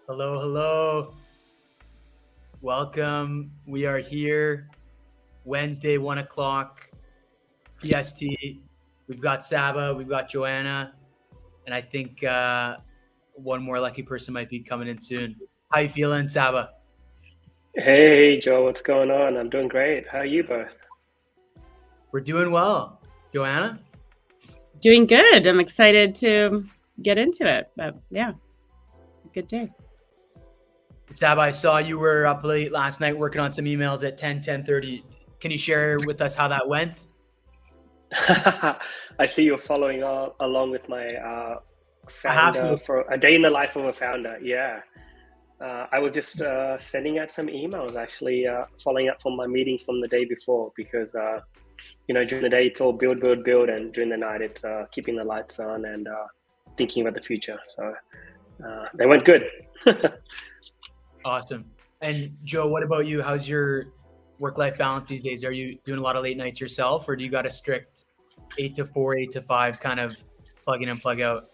Hello, hello. Welcome. We are here Wednesday, 1 o'clock PST. We've got Saba, we've got Joanna, and I think one more lucky person might be coming in soon. How you feeling, Saba? Hey Joe, what's going on? I'm doing great. How are you both? We're doing well. Joanna? Doing good. I'm excited to get into it. But yeah, good day. Saba, I saw you were up late last night working on some emails at 10:30. Can you share with us how that went? I see you're following along with my founder for a day in the life of a founder. Yeah. I was just sending out some emails, actually, following up from my meetings from the day before, because during the day it's all build, and during the night it's keeping the lights on and thinking about the future. So they went good. Awesome. And Joe, what about you? How's your work-life balance these days? Are you doing a lot of late nights yourself, or do you got a strict 8 to 4, 8 to 5 kind of plug in and plug out?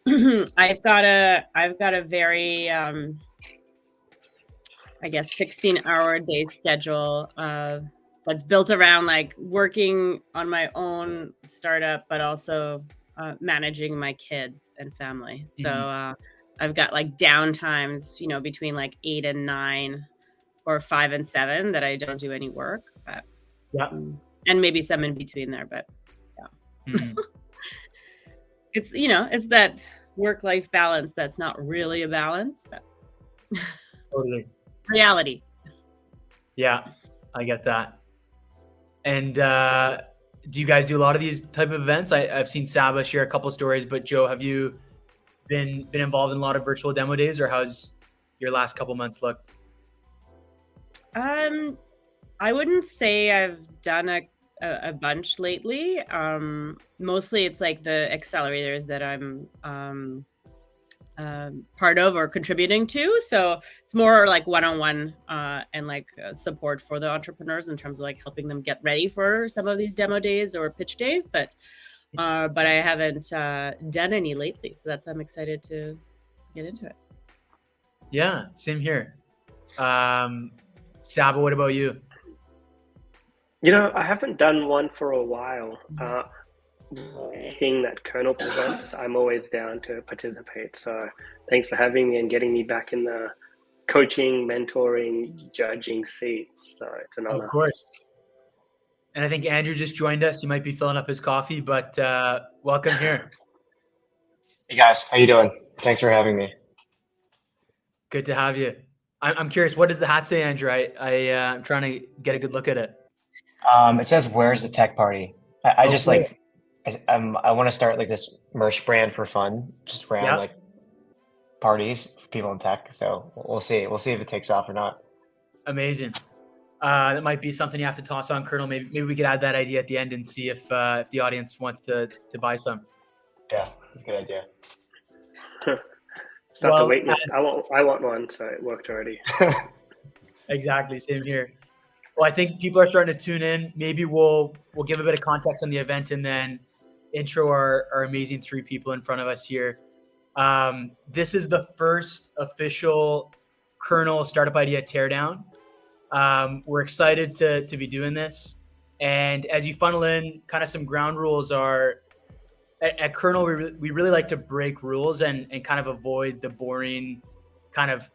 I've got a very, I guess, 16-hour day schedule that's built around like working on my own startup, but also managing my kids and family. So I've got like down times, between like 8 and 9 or 5 and 7 that I don't do any work. But, yeah. And maybe some in between there, but yeah. It's that work-life balance that's not really a balance, but Totally. Reality. Yeah, I get that. And do you guys do a lot of these type of events? I've seen Saba share a couple stories, but Joe, have you been involved in a lot of virtual demo days, or how's your last couple months looked? I wouldn't say I've done a bunch lately. Mostly it's like the accelerators that I'm part of or contributing to. So it's more like one-on-one and like support for the entrepreneurs in terms of like helping them get ready for some of these demo days or pitch days. But I haven't done any lately. So that's why I'm excited to get into it. Yeah, same here. Saba, what about you? I haven't done one for a while. Anything that Kernal presents, I'm always down to participate. So thanks for having me and getting me back in the coaching, mentoring, judging seat. So it's an honor. Of course. And I think Andrew just joined us. He might be filling up his coffee, but welcome here. Hey guys, how you doing? Thanks for having me. Good to have you. I'm curious, what does the hat say, Andrew? I'm trying to get a good look at it. It says, "Where's the tech party?" I just cool. I want to start like this merch brand for fun, just around like parties for people in tech. So we'll see. We'll see if it takes off or not. Amazing. That might be something you have to toss on Kernal. Maybe we could add that idea at the end and see if the audience wants to buy some. Yeah, that's a good idea. Start the wait list. I want one, so it worked already. Exactly, same here. Well, I think people are starting to tune in. Maybe we'll give a bit of context on the event and then intro our amazing 3 people in front of us here. This is the first official Kernal Startup Idea Teardown. We're excited to be doing this. And as you funnel in, kind of some ground rules are, at Kernal, we really like to break rules and kind of avoid the boring kind of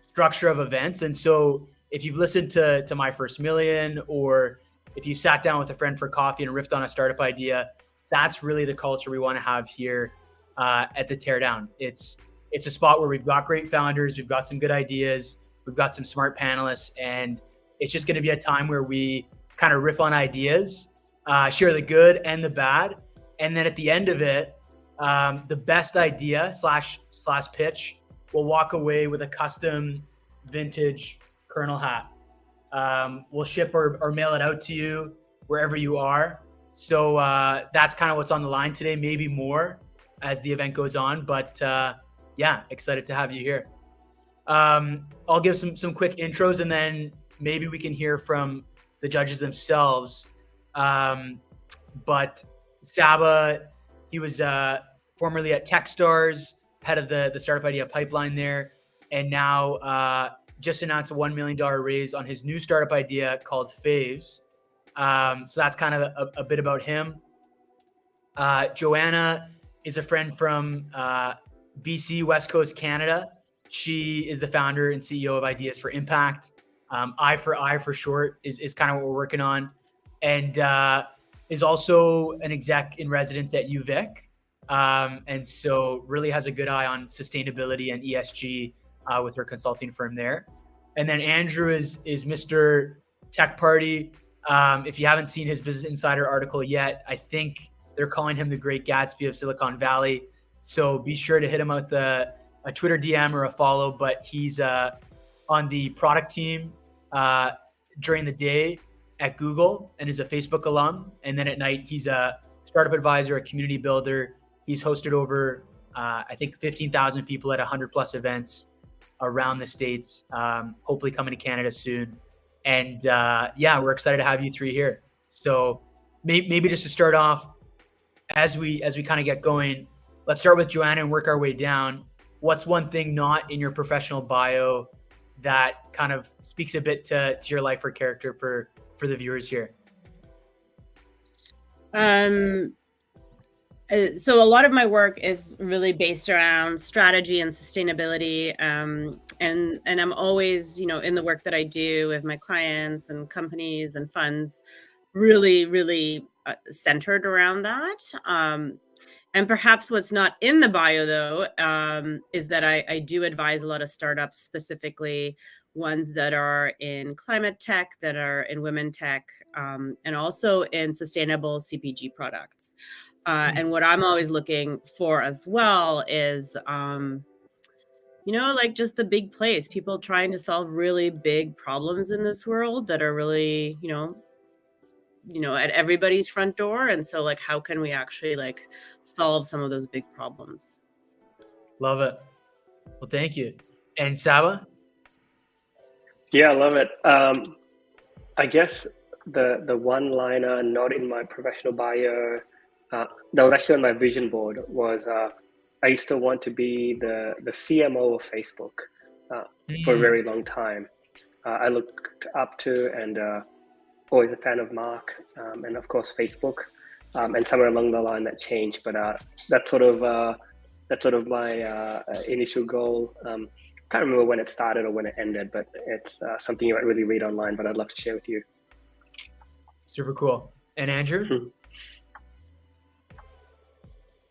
structure of events. And so if you've listened to My First Million, or if you sat down with a friend for coffee and riffed on a startup idea, that's really the culture we want to have here at the Teardown. It's a spot where we've got great founders, we've got some good ideas, we've got some smart panelists, and it's just going to be a time where we kind of riff on ideas, share the good and the bad, and then at the end of it, the best idea slash pitch will walk away with a custom vintage Kernal hat. We'll ship or mail it out to you wherever you are. So that's kind of what's on the line today, maybe more as the event goes on. But yeah, excited to have you here. I'll give some quick intros and then maybe we can hear from the judges themselves. But Saba, he was formerly at Techstars, head of the startup idea pipeline there, and now just announced a $1 million raise on his new startup idea called Favs. So that's kind of a bit about him. Joanna is a friend from BC, West Coast, Canada. She is the founder and CEO of Ideas for Impact. I for short is kind of what we're working on, and is also an exec in residence at UVic. And so really has a good eye on sustainability and ESG with her consulting firm there. And then Andrew is Mr. Tech Party. If you haven't seen his Business Insider article yet, I think they're calling him the Great Gatsby of Silicon Valley. So be sure to hit him out a Twitter DM or a follow. But he's on the product team during the day at Google and is a Facebook alum. And then at night, he's a startup advisor, a community builder. He's hosted over, I think, 15,000 people at 100 plus events around the States, hopefully coming to Canada soon. And we're excited to have you three here. So maybe just to start off, as we kind of get going, let's start with Joanna and work our way down. What's one thing not in your professional bio that kind of speaks a bit to your life or character for the viewers here? So a lot of my work is really based around strategy and sustainability. And I'm always, in the work that I do with my clients and companies and funds, really centered around that. And perhaps what's not in the bio, though, is that I do advise a lot of startups, specifically ones that are in climate tech, that are in women tech, and also in sustainable CPG products. And what I'm always looking for as well is, like just the big plays, people trying to solve really big problems in this world that are really, at everybody's front door. And so like, how can we actually like solve some of those big problems? Love it. Well, thank you. And Saba? Yeah, I love it. I guess the one liner not in my professional bio that was actually on my vision board was I used to want to be the CMO of Facebook for a very long time. I looked up to and always a fan of Mark and of course Facebook, and somewhere along the line that changed. But that's sort of my initial goal. Can't remember when it started or when it ended, but it's something you might really read online. But I'd love to share with you. Super cool. And Andrew?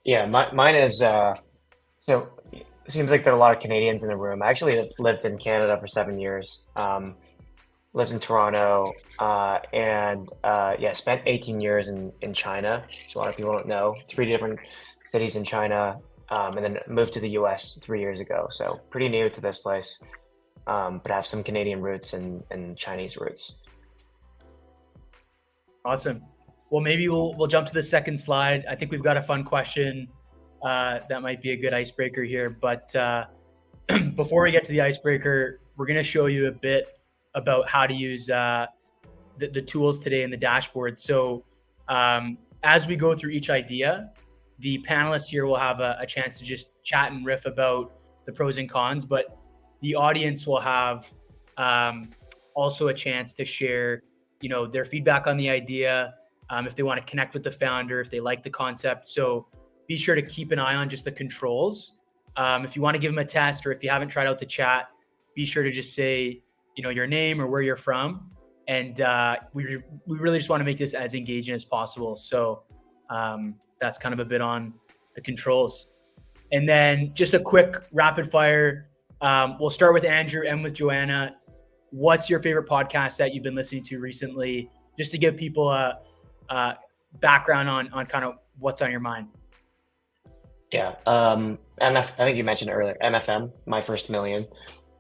Yeah, mine is, so it seems like there are a lot of Canadians in the room. I actually lived in Canada for 7 years, lived in Toronto, and spent 18 years in China, which a lot of people don't know, 3 different cities in China, and then moved to the US 3 years ago. So pretty new to this place, but have some Canadian roots and Chinese roots. Awesome. Well, maybe we'll jump to the second slide. I think we've got a fun question that might be a good icebreaker here. But before we get to the icebreaker, we're going to show you a bit about how to use the tools today in the dashboard. So as we go through each idea, the panelists here will have a chance to just chat and riff about the pros and cons, but the audience will have also a chance to share, their feedback on the idea, if they want to connect with the founder, if they like the concept. So be sure to keep an eye on just the controls. If you want to give them a test, or if you haven't tried out the chat, be sure to just say, your name or where you're from. And we really just want to make this as engaging as possible. So that's kind of a bit on the controls. And then just a quick rapid fire. We'll start with Andrew and with Joanna. What's your favorite podcast that you've been listening to recently? Just to give people a background on kind of what's on your mind. Yeah. I think you mentioned earlier, MFM, My First Million.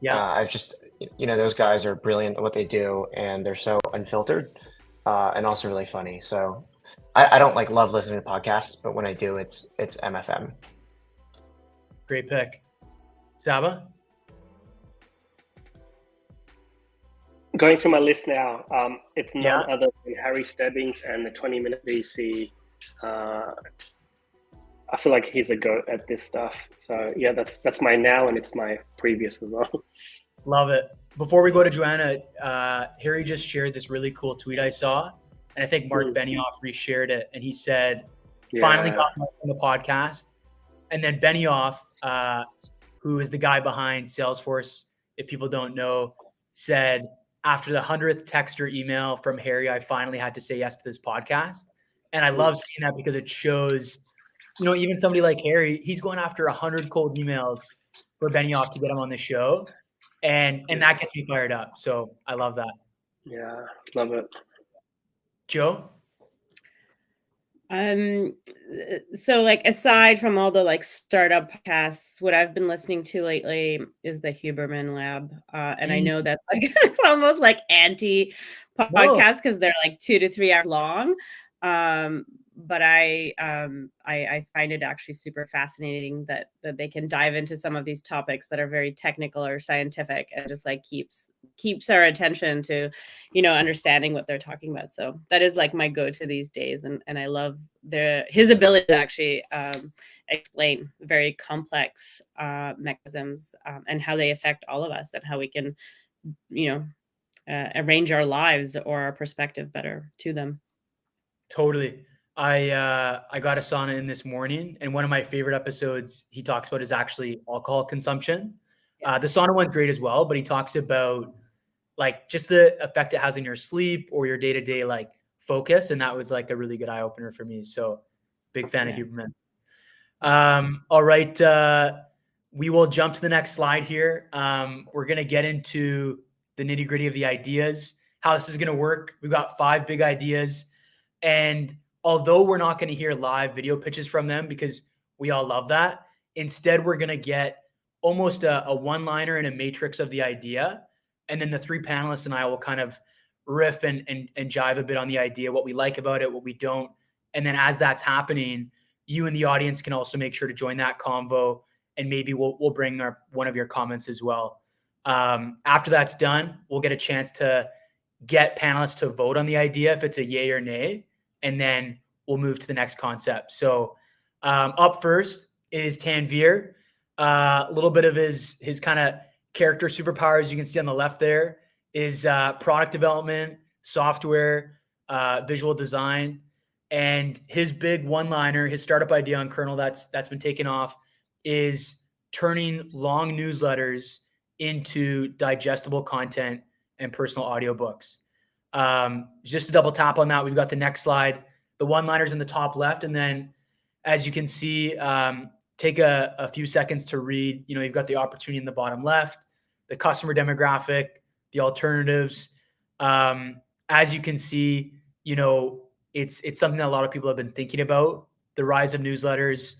Yeah. I've just, those guys are brilliant at what they do, and they're so unfiltered and also really funny. So I don't love listening to podcasts, but when I do, it's MFM. Great pick. Saba? Going through my list now, it's none other than Harry Stebbings and the 20-Minute VC. I feel like he's a goat at this stuff. So yeah, that's my now, and it's my previous as well. Love it. Before we go to Joanna, Harry just shared this really cool tweet I saw, and I think Mark Benioff reshared it, and he said, finally got Mark on the podcast. And then Benioff, who is the guy behind Salesforce, if people don't know, said, after the 100th text or email from Harry, I finally had to say yes to this podcast. And I love seeing that because it shows, even somebody like Harry, he's going after 100 cold emails for Benioff to get him on the show. And that gets me fired up. So I love that. Yeah, love it. Joe? So like aside from all the like startup podcasts, what I've been listening to lately is the Huberman Lab. And I know that's like almost like anti podcast because they're like 2 to 3 hours long. But I find it actually super fascinating that they can dive into some of these topics that are very technical or scientific and just like keeps our attention to, understanding what they're talking about. So that is like my go-to these days. And I love his ability to actually explain very complex mechanisms and how they affect all of us and how we can, arrange our lives or our perspective better to them. Totally. I got Asana in this morning, and one of my favorite episodes he talks about is actually alcohol consumption. The Asana one's great as well, but he talks about like just the effect it has on your sleep or your day-to-day like focus, and that was like a really good eye opener for me. So big fan of Huberman. All right, we will jump to the next slide here. We're gonna get into the nitty-gritty of the ideas, how this is gonna work. We've got 5 big ideas, and although we're not going to hear live video pitches from them because we all love that, instead we're going to get almost a one-liner and a matrix of the idea. And then the 3 panelists and I will kind of riff and jive a bit on the idea, what we like about it, what we don't. And then as that's happening, you and the audience can also make sure to join that convo, and maybe we'll bring one of your comments as well. After that's done, we'll get a chance to get panelists to vote on the idea if it's a yay or nay. And then we'll move to the next concept. So up first is Tanveer. A little bit of his kind of character superpowers you can see on the left there is product development, software, visual design. And his big one-liner, his startup idea on Kernal that's been taken off is turning long newsletters into digestible content and personal audiobooks. Just to double tap on that, we've got the next slide, the one-liners in the top left. And then as you can see, take a few seconds to read, you've got the opportunity in the bottom left, the customer demographic, the alternatives. As you can see, it's something that a lot of people have been thinking about, the rise of newsletters.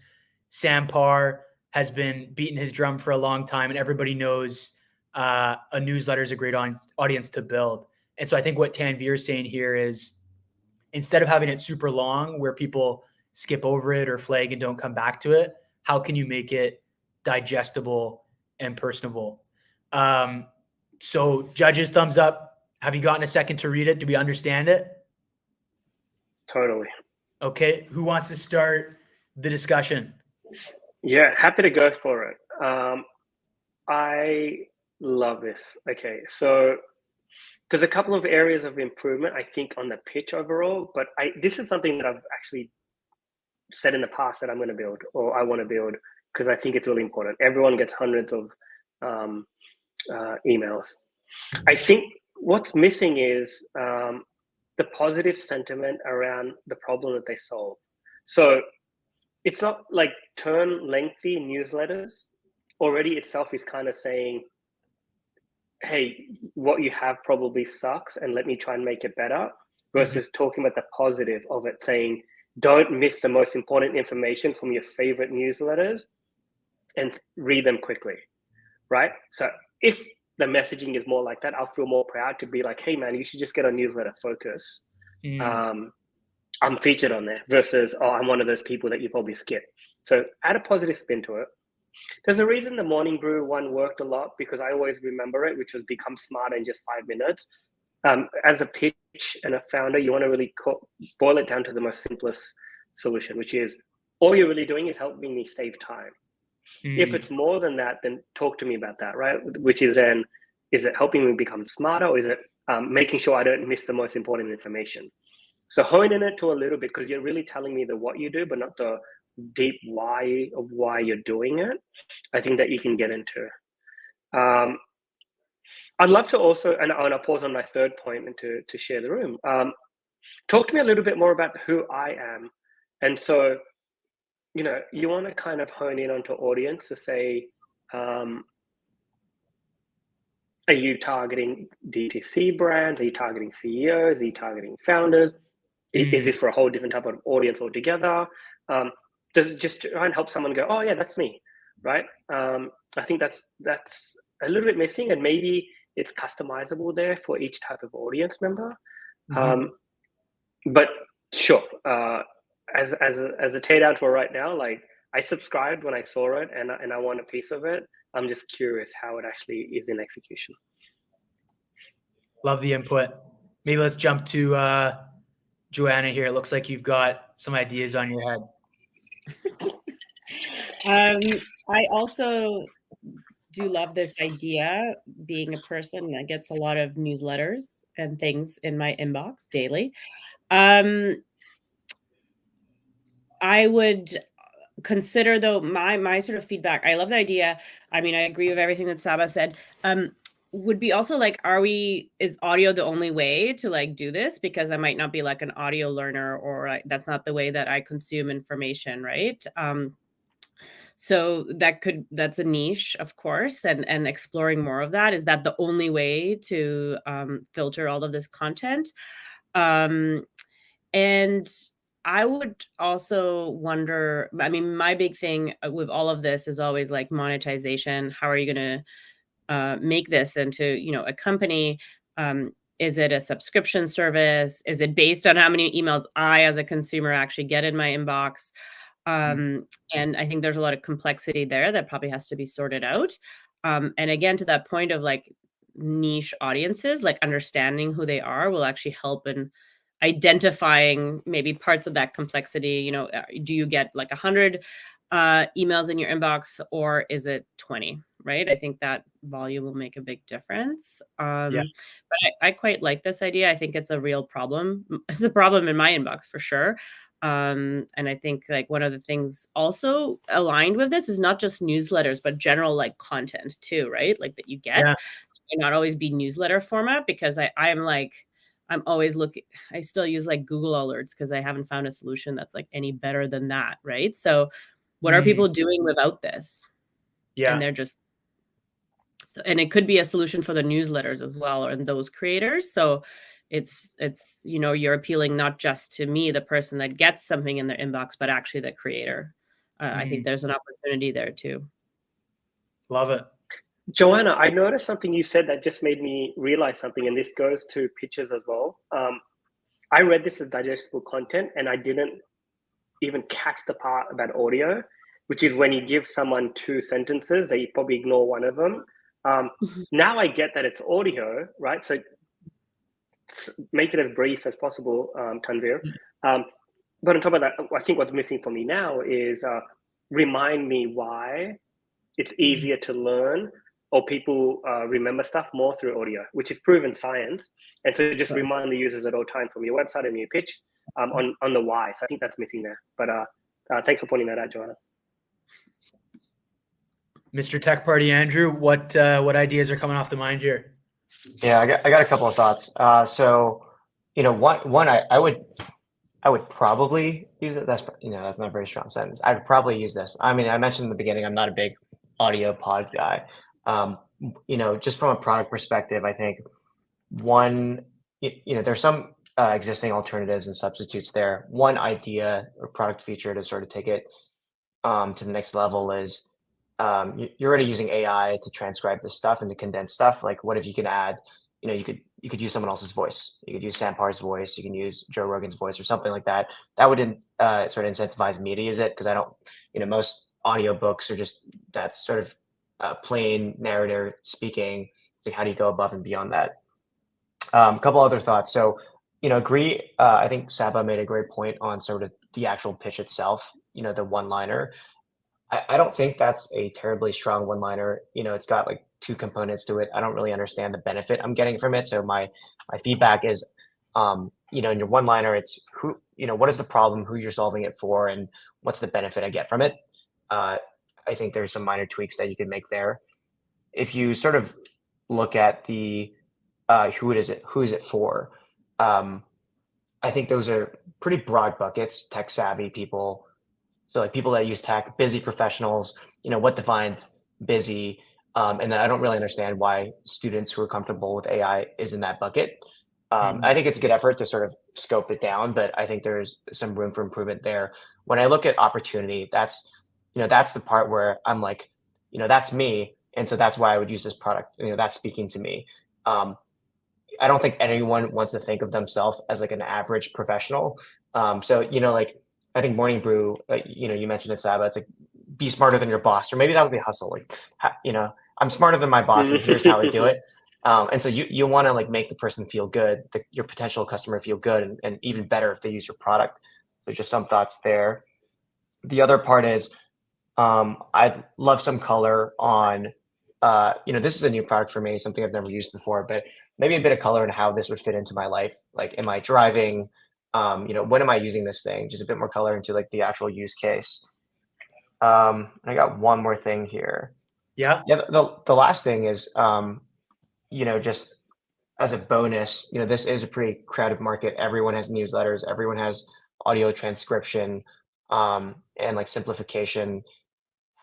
Sam Parr has been beating his drum for a long time, and everybody knows a newsletter is a great audience to build. And so I think what Tanveer is saying here is, instead of having it super long where people skip over it or flag and don't come back to it, how can you make it digestible and personable? So judges, thumbs up. Have you gotten a second to read it? Do we understand it? Totally. Okay. Who wants to start the discussion? Yeah, happy to go for it. I love this. Okay. So there's a couple of areas of improvement, I think, on the pitch overall, but this is something that I've actually said in the past that I'm going to build, or I want to build, because I think it's really important. Everyone gets hundreds of emails. I think what's missing is the positive sentiment around the problem that they solve. So it's not like turn lengthy newsletters already itself is kind of saying, hey, what you have probably sucks and let me try and make it better, versus talking about the positive of it, saying, don't miss the most important information from your favorite newsletters and read them quickly, right? So if the messaging is more like that, I'll feel more proud to be like, hey man, you should just get a newsletter focus. I'm featured on there, versus, oh, I'm one of those people that you probably skip. So add a positive spin to it. There's a reason the Morning Brew one worked a lot, because I always remember it, which was become smarter in just 5 minutes. As a pitch and a founder, you want to really boil it down to the most simplest solution, which is all you're really doing is helping me save time. If Mm. it's more than that, then talk to me about that, right? Which is then, is it helping me become smarter, or is it making sure I don't miss the most important information? So hone in it to a little bit, because you're really telling me the what you do, but not the deep why of why you're doing it. I think that you can get into. I'd love to also, and I'll pause on my third point and to share the room. Talk to me a little bit more about who I am. And so, you know, you want to kind of hone in onto audience to say, are you targeting DTC brands? Are you targeting CEOs? Are you targeting founders? Is this for a whole different type of audience altogether? Does it just try and help someone go, oh yeah, that's me, right? I think that's a little bit missing, and maybe it's customizable there for each type of audience member. But sure, as a teardown for right now, like I subscribed when I saw it, and I want a piece of it. I'm just curious how it actually is in execution. Love the input. Maybe let's jump to Joanna here. It looks like you've got some ideas on your head. I also do love this idea, being a person that gets a lot of newsletters and things in my inbox daily. I would consider, though, my sort of feedback. I love the idea. I mean, I agree with everything that Saba said. Would be also like, is audio the only way to like do this? Because I might not be like an audio learner, or that's not the way that I consume information, right? So that's a niche, of course, and exploring more of that. Is that the only way to filter all of this content? And I would also wonder, I mean, my big thing with all of this is always like monetization. How are you going to make this into, you know, a company? Is it a subscription service? Is it based on how many emails I, as a consumer, actually get in my inbox? And I think there's a lot of complexity there that probably has to be sorted out. And again, to that point of like niche audiences, like understanding who they are will actually help in identifying maybe parts of that complexity. You know, do you get like 100 emails in your inbox, or is it 20, right? I think that volume will make a big difference. But I quite like this idea. I think it's a real problem. It's a problem in my inbox for sure. And I think like one of the things also aligned with this is not just newsletters, but general like content too, right? Like that you get. It not always be newsletter format, because I'm always looking. I still use like Google Alerts because I haven't found a solution that's like any better than that, right? So what are people doing without this? And they're just, and it could be a solution for the newsletters as well, or those creators. So it's, you know, you're appealing not just to me, the person that gets something in their inbox, but actually the creator. I think there's an opportunity there too. Love it. Joanna, I noticed something you said that just made me realize something, and this goes to pitches as well. I read this as digestible content, and I didn't even catch the part about audio, which is when you give someone 2 sentences, they probably ignore one of them. Now I get that it's audio, right? So make it as brief as possible, Tanvir. But on top of that, I think what's missing for me now is remind me why it's easier to learn, or people remember stuff more through audio, which is proven science. And so just remind the users at all time from your website and your pitch on the why. So I think that's missing there. But thanks for pointing that out, Joanna. Mr. Tech Party Andrew, what ideas are coming off the mind here? Yeah, I got a couple of thoughts. So, you know, one I would probably use it. That's, you know, that's not a very strong sentence. I'd probably use this. I mean, I mentioned in the beginning, I'm not a big audio pod guy. You know, just from a product perspective, I think there's some existing alternatives and substitutes there. One idea or product feature to sort of take it to the next level is you're already using AI to transcribe this stuff and to condense stuff. Like, what if you can add, you know, you could use someone else's voice. You could use Sam Parr's voice. You can use Joe Rogan's voice or something like that. That would sort of incentivize me to use it, because I don't, you know, most audiobooks are just that sort of plain narrator speaking. It's like, how do you go above and beyond that? A couple other thoughts. So, you know, agree. I think Saba made a great point on sort of the actual pitch itself. the one-liner. I don't think that's a terribly strong one-liner. It's got like two components to it. I don't really understand the benefit I'm getting from it. So my feedback is, in your one-liner, it's what is the problem, who you're solving it for, and what's the benefit I get from it. I think there's some minor tweaks that you can make there. If you sort of look at the who is it for, I think those are pretty broad buckets. Tech savvy people, so like people that use tech, busy professionals. What defines busy? And then I don't really understand why students who are comfortable with AI is in that bucket. I think it's a good effort to sort of scope it down, but I think there's some room for improvement there. When I look at opportunity, that's the part where I'm like, that's me. And so that's why I would use this product. That's speaking to me. I don't think anyone wants to think of themselves as like an average professional. So, like I think Morning Brew, you mentioned it, Saba, it's like, be smarter than your boss, or maybe that was the hustle. Like, I'm smarter than my boss and here's how I do it. And so you want to like make the person feel good, your potential customer feel good, and even better if they use your product. So just some thoughts there. The other part is, I'd love some color on, this is a new product for me, something I've never used before, but maybe a bit of color on how this would fit into my life. Like, am I driving? When am I using this thing? Just a bit more color into like the actual use case. I got one more thing here. Yeah. The last thing is, just as a bonus, this is a pretty crowded market. Everyone has newsletters. Everyone has audio transcription, and like simplification.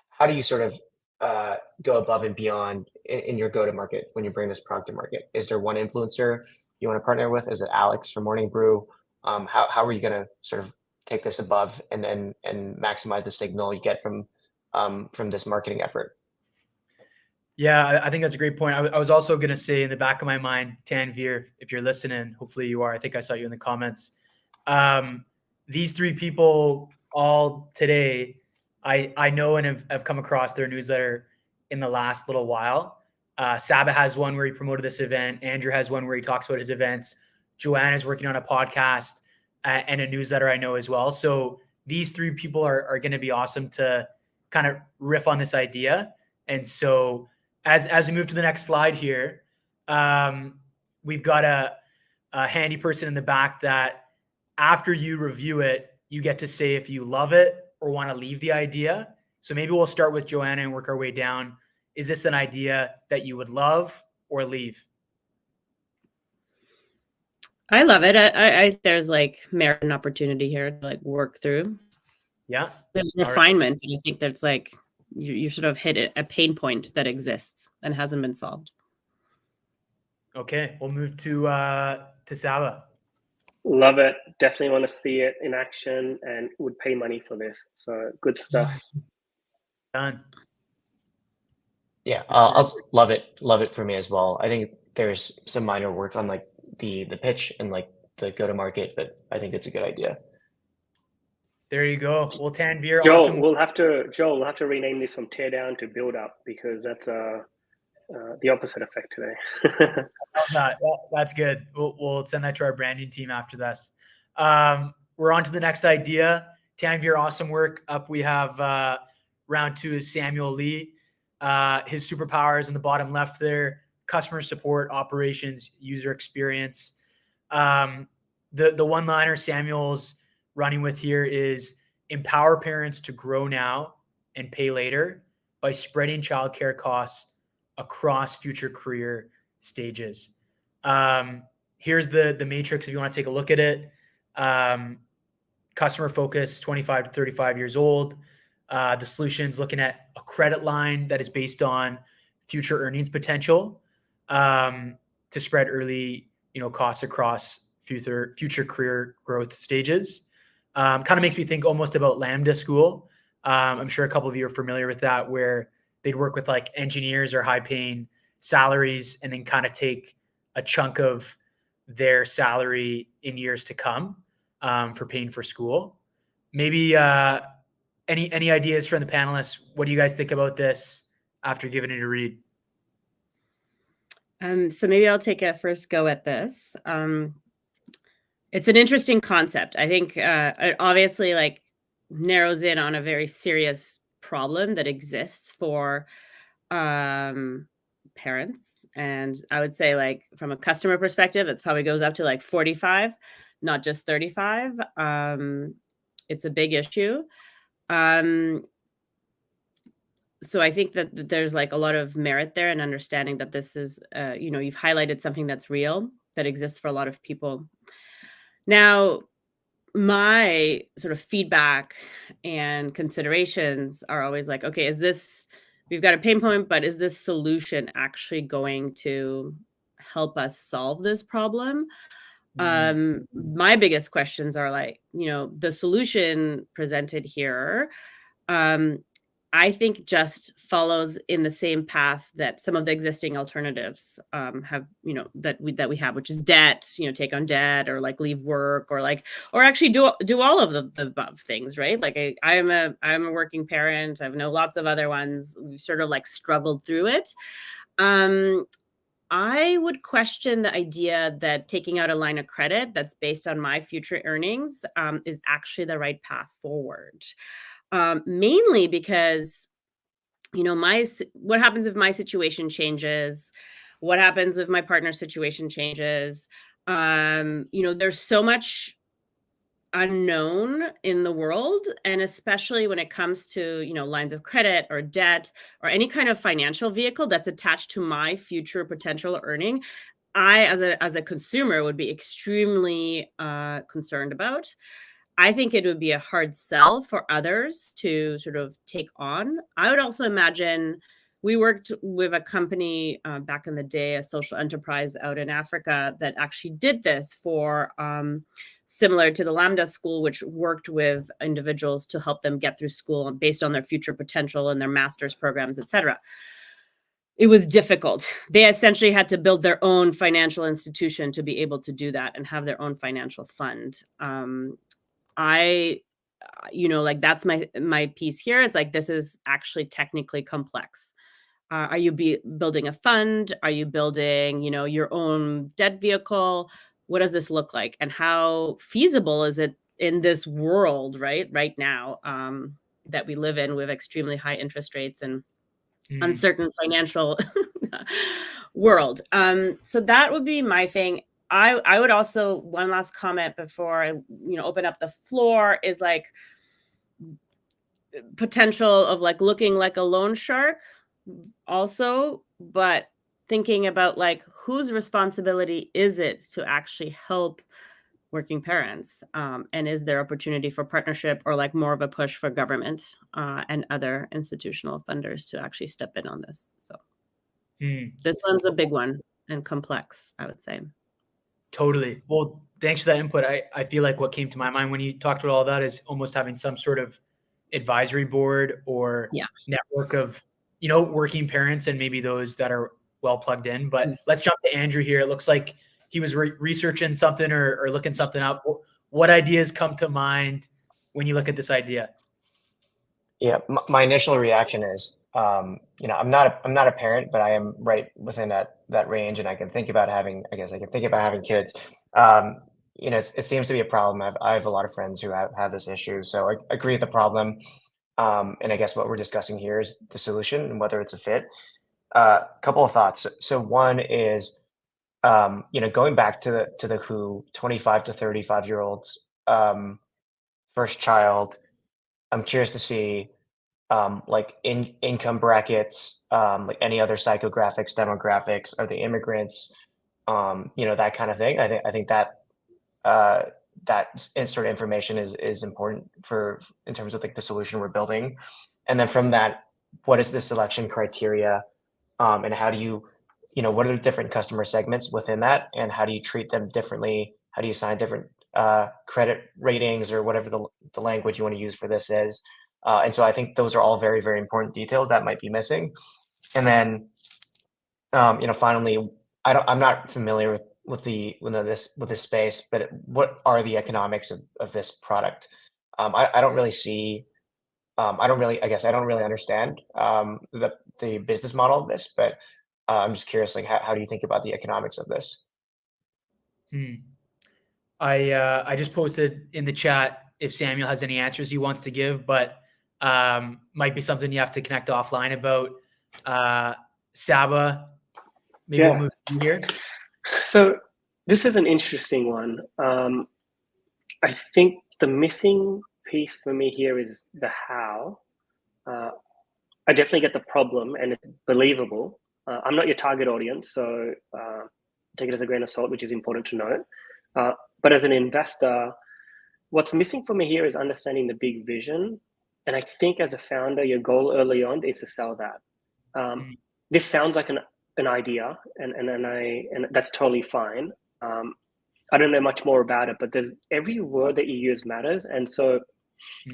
How do you sort of go above and beyond in your go-to-market when you bring this product to market? Is there one influencer you want to partner with? Is it Alex from Morning Brew? How are you going to sort of take this above and maximize the signal you get from this marketing effort? Yeah, I think that's a great point. I was also going to say in the back of my mind, Tanveer, if you're listening, hopefully you are. I think I saw you in the comments. These three people all today, I know and have come across their newsletter in the last little while. Saba has one where he promoted this event. Andrew has one where he talks about his events. Joanna is working on a podcast and a newsletter, I know, as well. So these three people are going to be awesome to kind of riff on this idea. And so as we move to the next slide here, we've got a handy person in the back that after you review it, you get to say if you love it or want to leave the idea. So maybe we'll start with Joanna and work our way down. Is this an idea that you would love or leave? I love it. I there's like merit and opportunity here to like work through. Yeah. There's refinement. Right. I think that's like you sort of hit a pain point that exists and hasn't been solved. Okay, we'll move to Saba. Love it. Definitely want to see it in action and would pay money for this. So good stuff. Done. Yeah, I'll love it. Love it for me as well. I think there's some minor work on like the pitch and like the go-to-market, but I think it's a good idea. There you go. Well, Tanveer, Joel, awesome. we'll have to rename this from Teardown to Build Up, because that's the opposite effect today. That's good. We'll send that to our branding team after this. We're on to the next idea. Tanveer, awesome work. Up we have round two is Samuel Lee. His superpowers in the bottom left there: customer support, operations, user experience. The one-liner Samuel's running with here is empower parents to grow now and pay later by spreading childcare costs across future career stages. Here's the matrix if you want to take a look at it. Customer focus, 25 to 35 years old. The solution's looking at a credit line that is based on future earnings potential to spread early, costs across future career growth stages. Kind of makes me think almost about Lambda School. I'm sure a couple of you are familiar with that, where they'd work with like engineers or high-paying salaries and then kind of take a chunk of their salary in years to come for paying for school. Maybe any ideas from the panelists? What do you guys think about this after giving it a read? So maybe I'll take a first go at this. It's an interesting concept. I think obviously like narrows in on a very serious problem that exists for parents. And I would say, like, from a customer perspective, it probably goes up to like 45, not just 35. It's a big issue. So I think that there's like a lot of merit there and understanding that this is, you've highlighted something that's real, that exists for a lot of people. Now, my sort of feedback and considerations are always like, okay, we've got a pain point, but is this solution actually going to help us solve this problem? My biggest questions are like, the solution presented here, I think just follows in the same path that some of the existing alternatives have, that we have, which is debt, take on debt, or like leave work, or actually do all of the above things, right? Like I'm a working parent. I know lots of other ones. We've sort of like struggled through it. I would question the idea that taking out a line of credit that's based on my future earnings is actually the right path forward. Mainly because, what happens if my situation changes? What happens if my partner's situation changes? There's so much unknown in the world, and especially when it comes to lines of credit or debt or any kind of financial vehicle that's attached to my future potential earning, I as a consumer would be extremely concerned about. I think it would be a hard sell for others to sort of take on. I would also imagine, we worked with a company back in the day, a social enterprise out in Africa, that actually did this for similar to the Lambda School, which worked with individuals to help them get through school based on their future potential and their master's programs, etc. It was difficult. They essentially had to build their own financial institution to be able to do that and have their own financial fund. That's my piece here. It's like, this is actually technically complex. Are you building a fund? Are you building, your own debt vehicle? What does this look like? And how feasible is it in this world, right now, that we live in, with extremely high interest rates and uncertain financial world? So that would be my thing. I would also, one last comment before I, open up the floor, is like potential of like looking like a loan shark also, but thinking about like, whose responsibility is it to actually help working parents? And is there opportunity for partnership, or like more of a push for government and other institutional funders to actually step in on this? So this one's a big one and complex, I would say. Totally. Well, thanks for that input. I feel like what came to my mind when you talked about all that is almost having some sort of advisory board or network of, working parents, and maybe those that are well plugged in. But let's jump to Andrew here. It looks like he was researching something or looking something up. What ideas come to mind when you look at this idea? Yeah, my initial reaction is, I'm not a parent, but I am right within that range, and I can think about having kids. It seems to be a problem. I have a lot of friends who have this issue, so I agree with the problem. And I guess what we're discussing here is the solution and whether it's a fit. Couple of thoughts. So one is, going back to the WHO 25 to 35-year-olds, first child. I'm curious to see, like income brackets, like any other psychographics, demographics, are they immigrants, that kind of thing. I think that sort of information is important in terms of like the solution we're building. And then from that, what is the selection criteria, and how do you, what are the different customer segments within that, and how do you treat them differently? How do you assign different credit ratings, or whatever the language you want to use for this is? And so I think those are all very, very important details that might be missing. And then, finally, I'm not familiar with this space, but what are the economics of this product? I don't really see. I don't really understand the business model of this, but I'm just curious, like, how do you think about the economics of this? I just posted in the chat if Samuel has any answers he wants to give, but might be something you have to connect offline about. Saba, maybe we'll move to you here. So this is an interesting one. I think the missing piece for me here is the how. I definitely get the problem, and it's believable. I'm not your target audience, so take it as a grain of salt, which is important to note. But as an investor, what's missing for me here is understanding the big vision. And I think as a founder, your goal early on is to sell that. This sounds like an idea, and that's totally fine. I don't know much more about it, but there's every word that you use matters. And so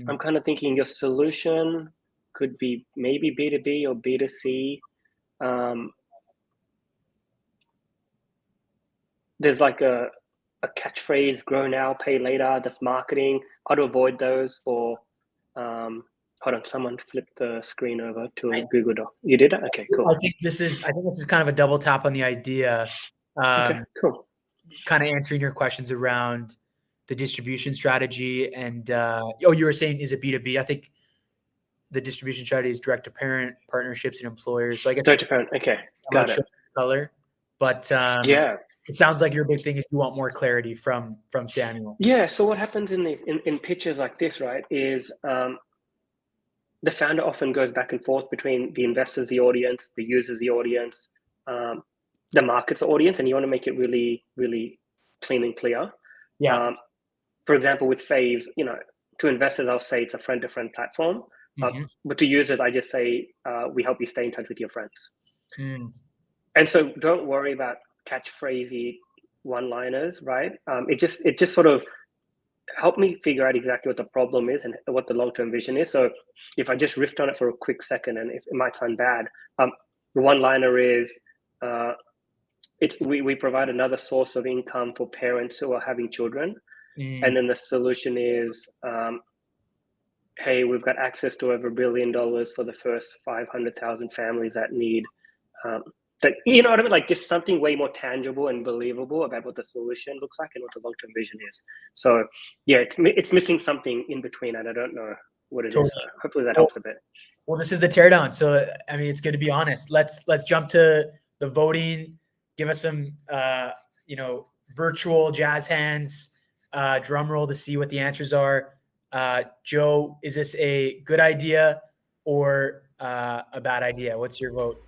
I'm kind of thinking your solution could be maybe B2B or B2C. There's like a catchphrase, grow now, pay later, that's marketing. How to avoid those, or hold on, someone flipped the screen over to a Google Doc. You did it? Okay, cool. I think this is kind of a double tap on the idea. Okay, cool. Kind of answering your questions around the distribution strategy. And you were saying, is it B2B? I think the distribution strategy is direct to parent, partnerships, and employers. So I guess direct to parent. Okay, got it. Color, but yeah, it sounds like your big thing is you want more clarity from Samuel. Yeah. So what happens in these in pitches like this, right, is the founder often goes back and forth between the investors, the audience, the users, the audience, the market's the audience, and you want to make it really, really clean and clear. Yeah. For example, with Favs, to investors, I'll say it's a friend-to-friend platform. But to users, I just say, we help you stay in touch with your friends. And so don't worry about catchphrasey one-liners, right? It just sort of helped me figure out exactly what the problem is and what the long-term vision is. So if I just riffed on it for a quick second, and if it might sound bad, the one-liner is, we provide another source of income for parents who are having children. And then the solution is, hey, we've got access to over $1 billion for the first 500,000 families that need that. You know what I mean? Like just something way more tangible and believable about what the solution looks like and what the long-term vision is. So yeah, it's missing something in between, and I don't know what it is. So hopefully that helps a bit. Well, this is the teardown. So, I mean, it's good to be honest. Let's jump to the voting. Give us some, virtual jazz hands, drum roll to see what the answers are. Joe, is this a good idea or a bad idea? What's your vote?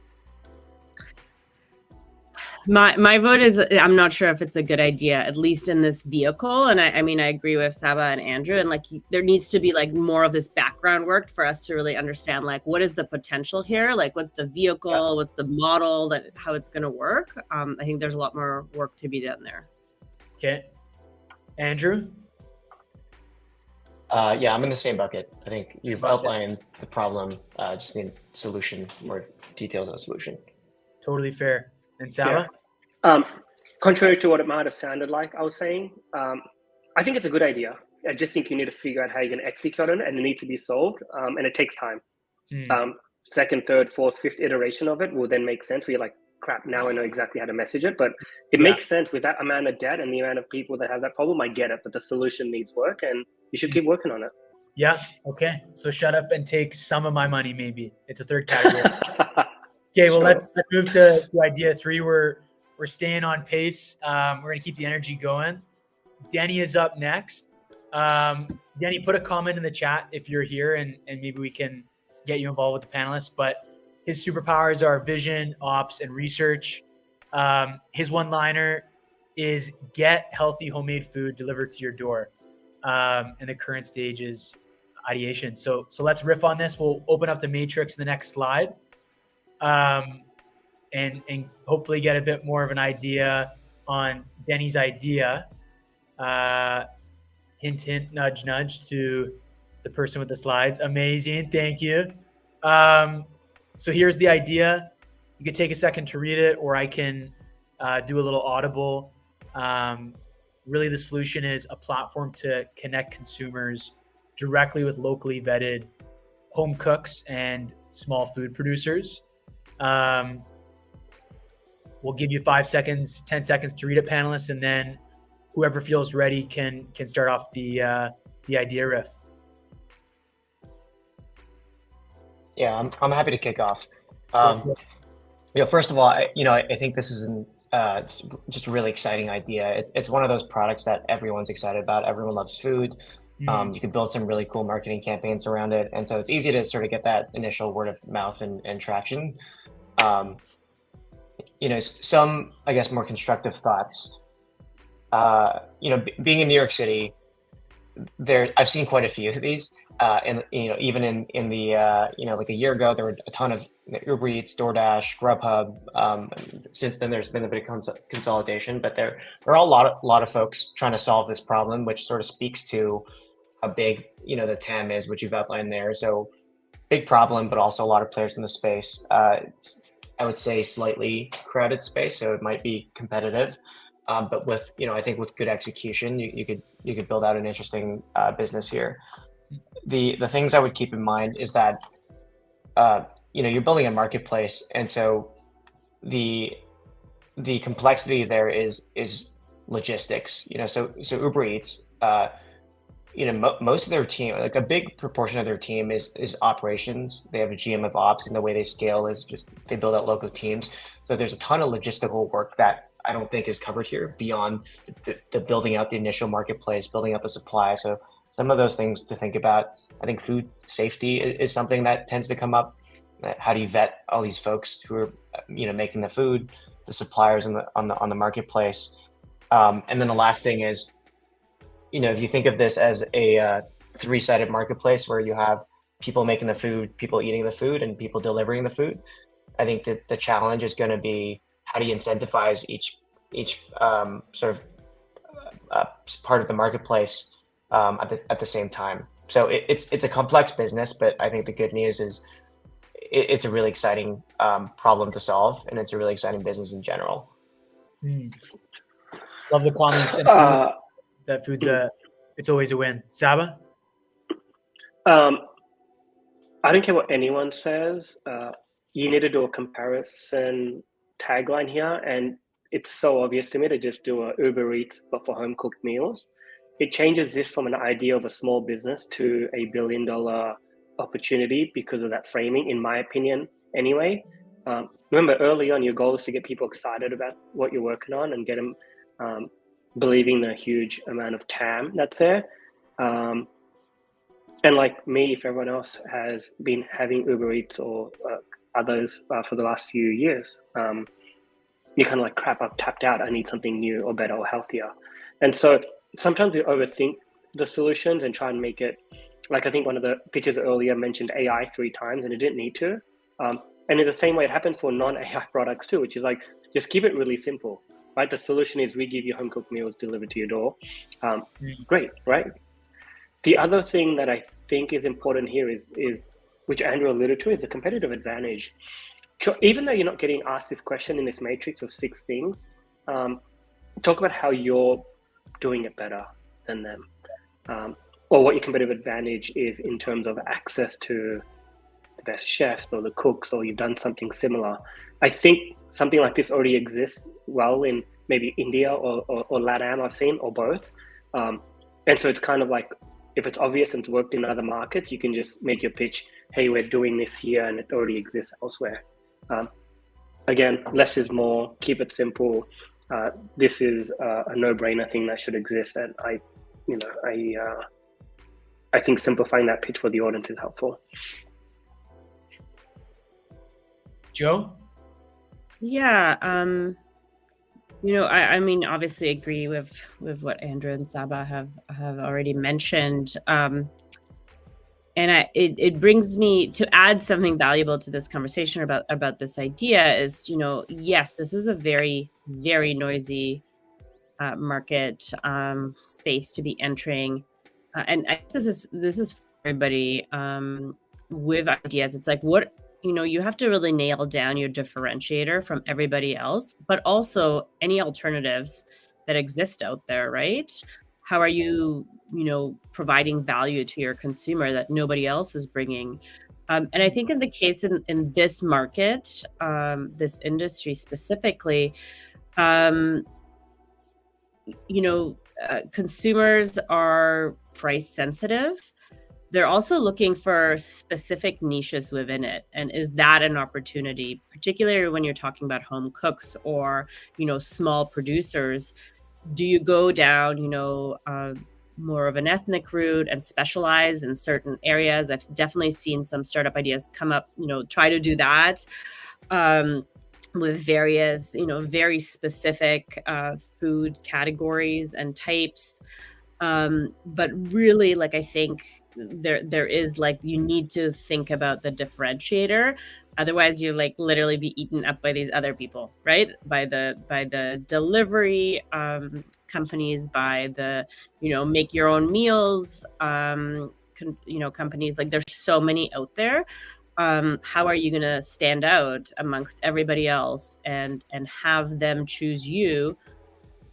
My vote is, I'm not sure if it's a good idea, at least in this vehicle. And I mean, I agree with Saba and Andrew, and like there needs to be like more of this background work for us to really understand like what is the potential here, like what's the vehicle, what's the model, that how it's going to work. I think there's a lot more work to be done there. Okay, Andrew. Yeah, I'm in the same bucket. I think you've outlined the problem. Just need solution, more details on the solution. Totally fair. And Saba? Yeah. Contrary to what it might have sounded like, I was saying, I think it's a good idea. I just think you need to figure out how you're going to execute on it, and it needs to be solved, and it takes time. Second, third, fourth, fifth iteration of it will then make sense. Where you're like, crap, now I know exactly how to message it. But it makes sense with that amount of debt and the amount of people that have that problem. I get it, but the solution needs work, and you should keep working on it. Yeah. Okay. So shut up and take some of my money. Maybe it's a third category. Okay, well, let's move to idea 3. We're staying on pace. We're going to keep the energy going. Denny is up next. Denny, put a comment in the chat if you're here, and maybe we can get you involved with the panelists. But his superpowers are vision, ops, and research. His one-liner is get healthy homemade food delivered to your door. And the current stage is ideation. So let's riff on this. We'll open up the matrix in the next slide. And hopefully get a bit more of an idea on Denny's idea. Hint, hint, nudge, nudge to the person with the slides. Amazing. Thank you. So here's the idea. You could take a second to read it, or I can do a little audible. Really, the solution is a platform to connect consumers directly with locally vetted home cooks and small food producers. We'll give you 5 seconds, 10 seconds to read it, panelists, and then whoever feels ready can start off the the idea riff. Yeah, I'm happy to kick off. First of all, I think this is just a really exciting idea. It's one of those products that everyone's excited about. Everyone loves food. You can build some really cool marketing campaigns around it, and so it's easy to sort of get that initial word of mouth and traction. Some, I guess, more constructive thoughts. Being in New York City, I've seen quite a few of these. And even in the like a year ago, there were a ton of Uber Eats, DoorDash, Grubhub. Since then, there's been a bit of consolidation, but there are a lot of folks trying to solve this problem, which sort of speaks to how big the TAM is, which you've outlined there. So big problem, but also a lot of players in the space. I would say slightly crowded space, so it might be competitive. But with I think with good execution, you could build out an interesting business here. The things I would keep in mind is that you're building a marketplace, and so the complexity there is logistics. So Uber Eats, most of their team, like a big proportion of their team is operations. They have a GM of ops, and the way they scale is just they build out local teams. So there's a ton of logistical work that I don't think is covered here beyond the building out the initial marketplace, building out the supply. So some of those things to think about. I think food safety is something that tends to come up. How do you vet all these folks who are, making the food, the suppliers on the marketplace? And then the last thing is, if you think of this as a three-sided marketplace where you have people making the food, people eating the food, and people delivering the food, I think that the challenge is going to be how do you incentivize each sort of part of the marketplace at the same time. So it's a complex business, but I think the good news is it's a really exciting problem to solve, and it's a really exciting business in general. Love the comments. That food's it's always a win. Saba? I don't care what anyone says. You need to do a comparison tagline here, and it's so obvious to me to just do a Uber Eats but for home cooked meals. It changes this from an idea of a small business to $1 billion opportunity because of that framing, in my opinion, anyway. Remember, early on, your goal is to get people excited about what you're working on and get them believing the huge amount of TAM that's there. And like me, if everyone else has been having Uber Eats or others for the last few years, you're kind of like, crap, I've tapped out. I need something new or better or healthier. And so sometimes we overthink the solutions and try and make it, like I think one of the pitches earlier mentioned AI 3 times and it didn't need to. And in the same way, it happens for non-AI products too, which is like, just keep it really simple, right? The solution is we give you home cooked meals delivered to your door. Great, right? The other thing that I think is important here is which Andrew alluded to, is a competitive advantage. Even though you're not getting asked this question in this matrix of 6 things, talk about how you're doing it better than them, or what your competitive advantage is in terms of access to the best chefs or the cooks, or you've done something similar. I think something like this already exists well in maybe India or LATAM, I've seen, or both. And so it's kind of like, if it's obvious and it's worked in other markets, you can just make your pitch, hey, we're doing this here and it already exists elsewhere. Again, less is more, keep it simple. This is a no-brainer thing that should exist. And I think simplifying that pitch for the audience is helpful. Joe? Yeah. I mean, obviously agree with what Andrew and Saba have already mentioned. And it brings me to add something valuable to this conversation about this idea is, yes, this is a very, very noisy market space to be entering. And this is for everybody with ideas. It's like, you have to really nail down your differentiator from everybody else, but also any alternatives that exist out there, right? How are you, providing value to your consumer that nobody else is bringing? And I think in the case in this market, this industry specifically, consumers are price sensitive, they're also looking for specific niches within it. And is that an opportunity, particularly when you're talking about home cooks or, small producers? Do you go down, more of an ethnic route and specialize in certain areas? I've definitely seen some startup ideas come up, try to do that with various, very specific food categories and types. But really, I think there is you need to think about the differentiator. Otherwise, you literally be eaten up by these other people, right? By the delivery companies, by the make your own meals companies. There's so many out there. How are you going to stand out amongst everybody else and have them choose you?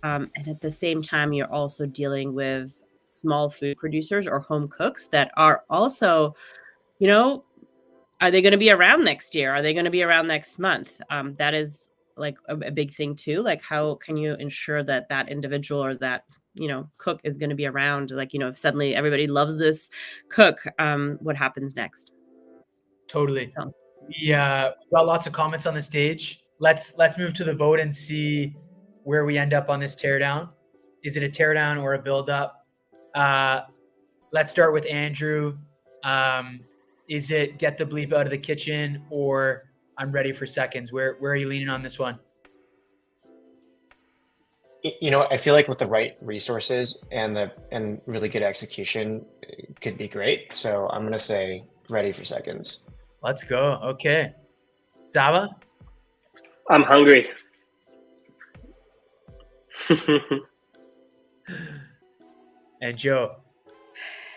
And at the same time, you're also dealing with small food producers or home cooks that are also, are they going to be around next year? Are they going to be around next month? That is a big thing too. How can you ensure that individual or that, cook is going to be around? If suddenly everybody loves this cook, what happens next? Totally. So. We got lots of comments on the stage. Let's move to the vote and see where we end up on this teardown. Is it a teardown or a build up? Let's start with Andrew. Is it get the bleep out of the kitchen or I'm ready for seconds? Where are you leaning on this one? I feel like with the right resources and really good execution, it could be great. So I'm going to say ready for seconds. Let's go. Okay. Saba? I'm hungry. And Joe?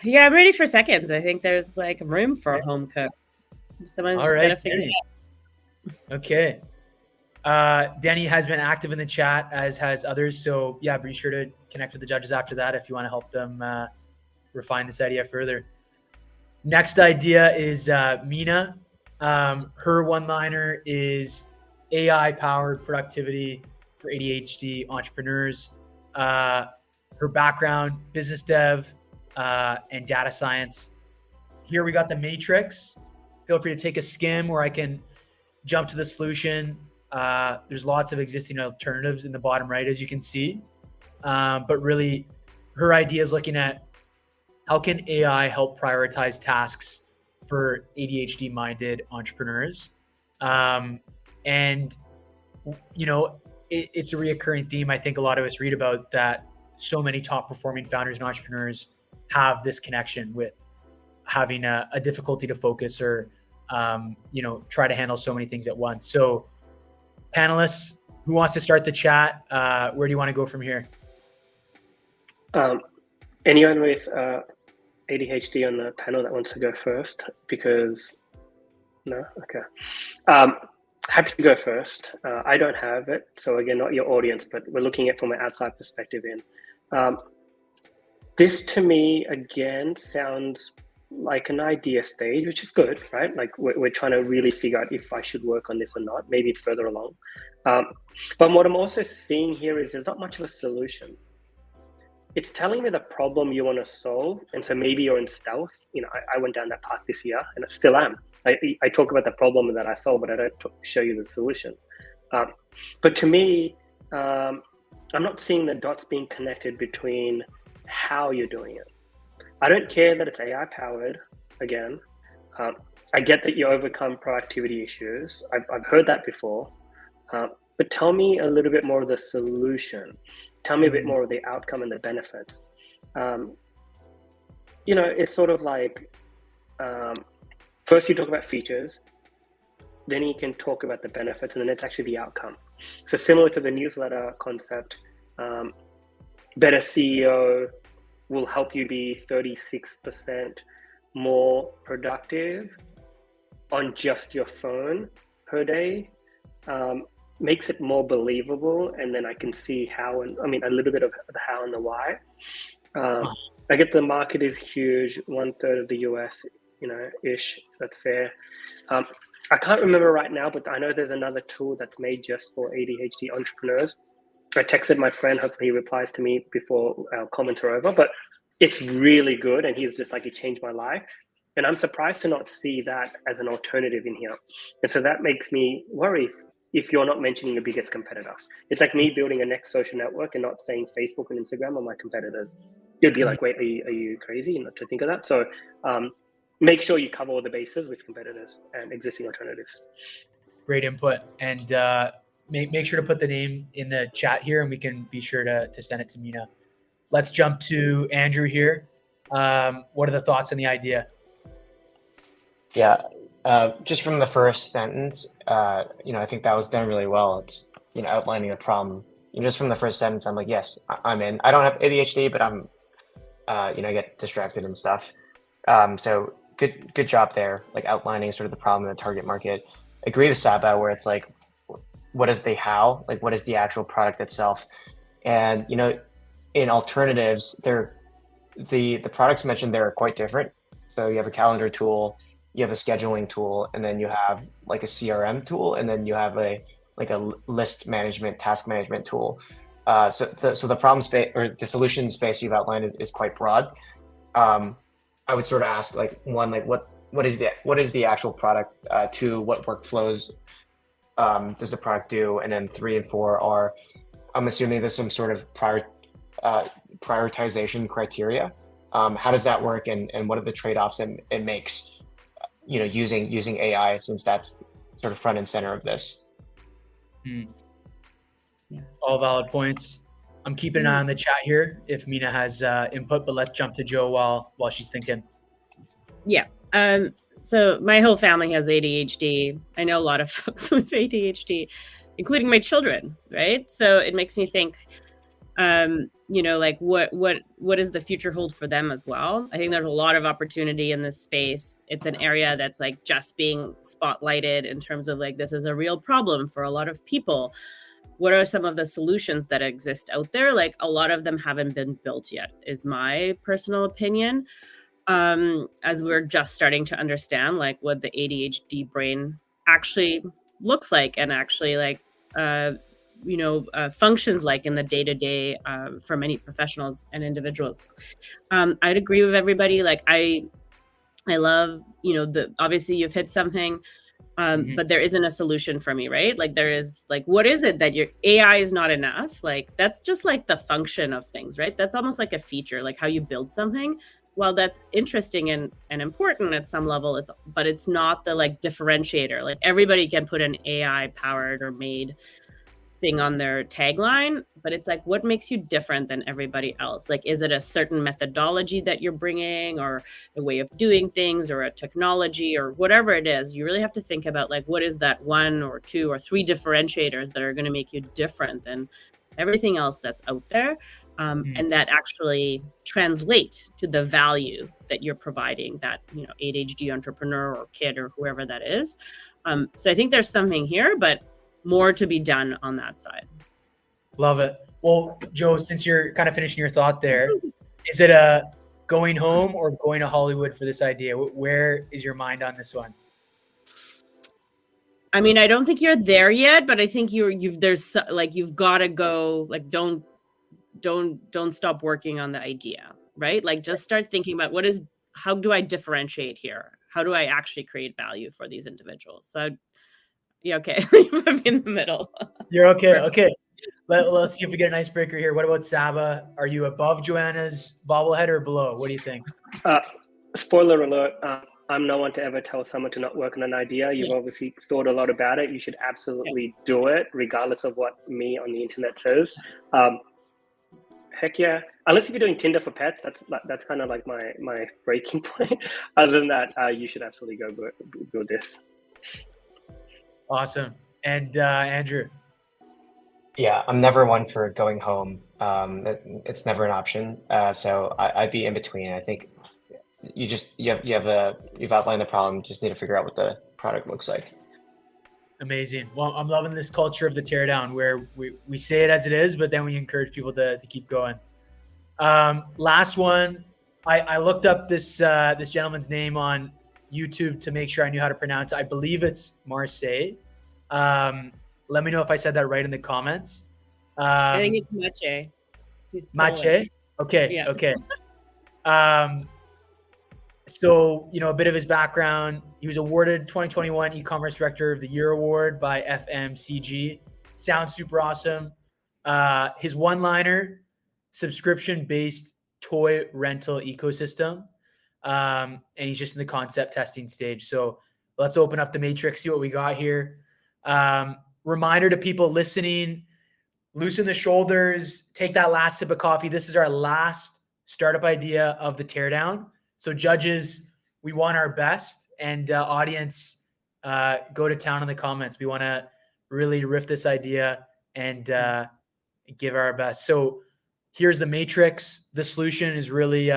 Yeah, I'm ready for seconds. I think there's room for home cooks. Someone's just got to figure it out. Okay. Denny has been active in the chat, as has others. So yeah, be sure to connect with the judges after that if you want to help them refine this idea further. Next idea is Mina. Her one-liner is AI-powered productivity for ADHD entrepreneurs. Her background, business dev and data science. Here we got the matrix. Feel free to take a skim or I can jump to the solution. There's lots of existing alternatives in the bottom right, as you can see. But really, her idea is looking at how can AI help prioritize tasks for ADHD-minded entrepreneurs. And, it's a reoccurring theme. I think a lot of us read about that. So many top-performing founders and entrepreneurs have this connection with having a difficulty to focus or, try to handle so many things at once. So panelists, who wants to start the chat? Where do you want to go from here? Anyone with ADHD on the panel that wants to go first? Because no, okay. Happy to go first. I don't have it, so again, not your audience, but we're looking at it from an outside perspective in. This to me again sounds like an idea stage, which is good, right? We're trying to really figure out if I should work on this or not. Maybe it's further along. But what I'm also seeing here is there's not much of a solution. It's telling me the problem you want to solve. And so maybe you're in stealth. I went down that path this year and I still am. I talk about the problem that I solve, but I don't show you the solution. But to me, I'm not seeing the dots being connected between how you're doing it. I don't care that it's AI powered. Again, I get that you overcome productivity issues. I've heard that before. But tell me a little bit more of the solution. Tell me a bit more of the outcome and the benefits. It's sort of first you talk about features, then you can talk about the benefits, and then it's actually the outcome. So similar to the newsletter concept, BetterCEO will help you be 36% more productive on just your phone per day. Makes it more believable, and then I can see how, and a little bit of the how and the why. I get the market is huge, 1/3 of the US, ish. That's fair. I can't remember right now, but I know there's another tool that's made just for ADHD entrepreneurs. I texted my friend, hopefully he replies to me before our comments are over, but it's really good. And he's just like, it changed my life. And I'm surprised to not see that as an alternative in here. And so that makes me worry if you're not mentioning your biggest competitor. It's like me building a next social network and not saying Facebook and Instagram are my competitors. You'd be like, wait, are you crazy not to think of that? So make sure you cover all the bases with competitors and existing alternatives. Great input. And make sure to put the name in the chat here, and we can be sure to send it to Mina. Let's jump to Andrew here. What are the thoughts on the idea? Yeah, just from the first sentence, I think that was done really well. It's, outlining a problem. Just from the first sentence, I'm like, yes, I'm in. I don't have ADHD, but I'm, I get distracted and stuff. So good job there, like outlining sort of the problem in the target market. Agree with Saba, where it's like, what is the how? Like, what is the actual product itself? And, in alternatives, the products mentioned there are quite different. So you have a calendar tool, you have a scheduling tool, and then you have like a CRM tool, and then you have a list management, task management tool. So the problem space or the solution space you've outlined is quite broad. I would sort of ask what is the actual product? 2, what workflows does the product do? And then 3 and 4 are, I'm assuming there's some sort of prioritization criteria. How does that work, and what are the trade-offs it makes, using AI, since that's sort of front and center of this? Yeah. All valid points. I'm keeping an eye on the chat here if Mina has input, but let's jump to Jo while she's thinking. Yeah. So my whole family has ADHD. I know a lot of folks with ADHD, including my children, right? So it makes me think, like what does the future hold for them as well? I think there's a lot of opportunity in this space. It's an area that's like just being spotlighted in terms of like, this is a real problem for a lot of people. What are some of the solutions that exist out there? Like, a lot of them haven't been built yet, is my personal opinion. As we're just starting to understand like what the ADHD brain actually looks like, and actually like, functions like in the day-to-day for many professionals and individuals. I'd agree with everybody. Like I love, obviously you've hit something, but there isn't a solution for me, right? Like there is like, what is it that your AI is not enough? Like that's just like the function of things, right? That's almost like a feature, like how you build something. Well, that's interesting and important at some level, but it's not the like differentiator. Like everybody can put an AI powered or made thing on their tagline, but it's like, what makes you different than everybody else? Like, is it a certain methodology that you're bringing, or a way of doing things, or a technology, or whatever it is? You really have to think about like, what is that 1 or 2 or 3 differentiators that are going to make you different than everything else that's out there, and that actually translate to the value that you're providing that ADHD entrepreneur or kid or whoever that is. So I think there's something here, but more to be done on that side. Love it. Well, Jo, since you're kind of finishing your thought there, is it a going home or going to Hollywood for this idea? Where is your mind on this one? I mean, I don't think you're there yet, but I think you've got to go, like, don't stop working on the idea, right? Like just start thinking about how do I differentiate here? How do I actually create value for these individuals? So yeah, okay. I'm in the middle. You're okay. Okay. Let's see if we get an icebreaker here. What about Saba? Are you above Joanna's bobblehead or below? What do you think? Spoiler alert. I'm no one to ever tell someone to not work on an idea. You've obviously thought a lot about it. You should absolutely do it, regardless of what me on the internet says. Heck yeah. Unless if you're doing Tinder for pets, that's kind of like my breaking point. Other than that, you should absolutely go build this. Awesome. And Andrew? Yeah, I'm never one for going home. It's never an option. So I'd be in between. I think you've outlined the problem. Just need to figure out what the product looks like. Amazing. Well, I'm loving this culture of the teardown where we say it as it is, but then we encourage people to keep going. Last one. I looked up this gentleman's name on YouTube to make sure I knew how to pronounce it. I believe it's Marseille. Let me know if I said that right in the comments. I think it's Maciej. Maciej? Okay. Yeah. Okay. So, a bit of his background. He was awarded 2021 E-commerce Director of the Year award by FMCG. Sounds super awesome. His one-liner, subscription-based toy rental ecosystem. And he's just in the concept testing stage. So let's open up the matrix, see what we got here. Reminder to people listening, loosen the shoulders, take that last sip of coffee. This is our last startup idea of the Teardown. So judges, we want our best, and audience, go to town in the comments. We want to really riff this idea and give our best. So here's the matrix. The solution is really